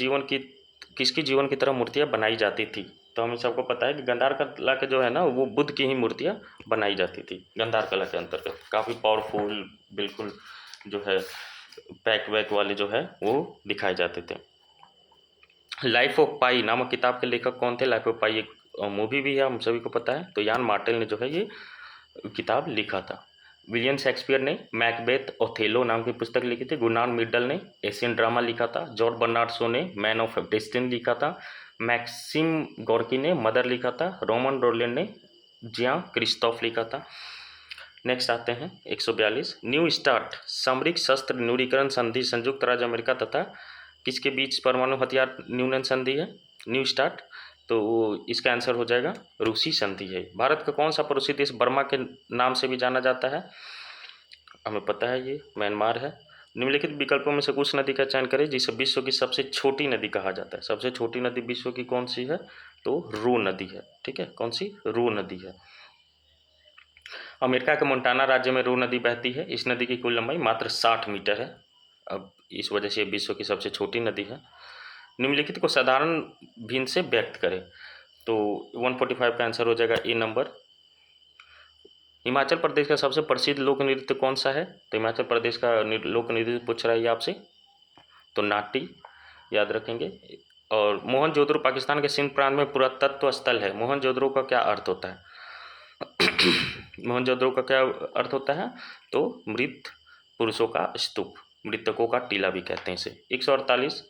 जीवन की तरह मूर्तियाँ बनाई जाती थी, तो हमें सबको पता है कि गांधार कला के जो है ना वो बुद्ध की ही मूर्तियाँ बनाई जाती थी गांधार कला के अंतर्गत। काफ़ी पावरफुल बिल्कुल जो है पैक वैक वाले जो है वो दिखाए जाते थे। लाइफ ऑफ पाई नामक किताब के लेखक कौन थे, लाइफ ऑफ पाई एक मूवी भी है हम सभी को पता है, तो यान मार्टेल ने जो है ये किताब लिखा था। विलियम शेक्सपियर ने मैकबेथ ओथेलो नाम की पुस्तक लिखी थी। गुनान मिडल ने एशियन ड्रामा लिखा था। जॉर्ज बर्नार्ड शो ने मैन ऑफ डेस्टिनी लिखा था। मैक्सिम गोर्की ने मदर लिखा था। रोमन रोलैंड ने जिया क्रिस्तोफ लिखा था। नेक्स्ट आते हैं 142। न्यू स्टार्ट सामरिक शस्त्र न्यूनीकरण संधि संयुक्त राज्य अमेरिका तथा किसके बीच परमाणु हथियार न्यूनन संधि है, न्यू स्टार्ट, तो इसका आंसर हो जाएगा रूसी संधि है। भारत का कौन सा पड़ोसी देश बर्मा के नाम से भी जाना जाता है, हमें पता है ये म्यांमार है। निम्नलिखित विकल्पों में से कुछ नदी का चयन करें जिसे विश्व की सबसे छोटी नदी कहा जाता है। सबसे छोटी नदी विश्व की कौन सी है, तो रू नदी है, ठीक है। कौन सी, रू नदी है। अमेरिका के मोंटाना राज्य में रू नदी बहती है। इस नदी की कुल लंबाई मात्र 60 मीटर है। अब इस वजह से विश्व की सबसे छोटी नदी है। निम्नलिखित को साधारण भिन्न से व्यक्त करें, तो 145 का आंसर हो जाएगा ए नंबर। हिमाचल प्रदेश का सबसे प्रसिद्ध लोक नृत्य कौन सा है, तो हिमाचल प्रदेश का लोक नृत्य पूछ रहा है आपसे, तो नाटी याद रखेंगे। और मोहनजोदड़ो पाकिस्तान के सिंध प्रांत में पुरातत्व स्थल है। मोहनजोदड़ो का क्या अर्थ होता है मोहनजोदड़ो का क्या अर्थ होता है, तो मृत पुरुषों का स्तूप, मृतकों का टीला भी कहते हैं इसे। 148।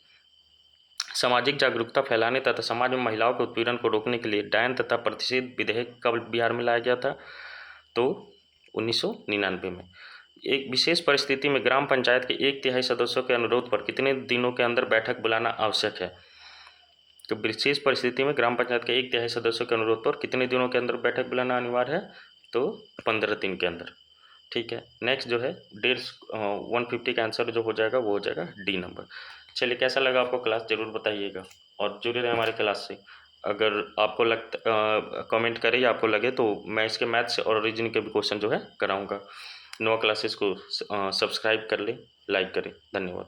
सामाजिक जागरूकता फैलाने तथा समाज में महिलाओं के उत्पीड़न को रोकने के लिए डायन तथा प्रतिषेध विधेयक कब बिहार में लाया गया था, तो 1999 में। एक विशेष परिस्थिति में ग्राम पंचायत के 1/3 सदस्यों के अनुरोध पर कितने दिनों के अंदर बैठक बुलाना आवश्यक है, तो विशेष परिस्थिति में ग्राम पंचायत के 1/3 सदस्यों के अनुरोध पर कितने दिनों के अंदर बैठक बुलाना अनिवार्य है, तो 15 दिन के अंदर। ठीक है, नेक्स्ट जो है 150 का आंसर जो हो जाएगा वो हो जाएगा डी नंबर। चलिए, कैसा लगा आपको क्लास ज़रूर बताइएगा और जुड़े रहें हमारे क्लास से। अगर आपको कमेंट करें या आपको लगे तो मैं इसके मैथ्स और रीजनिंग के भी क्वेश्चन जो है कराऊंगा। नोआ क्लासेस को सब्सक्राइब कर लें, लाइक करें। धन्यवाद।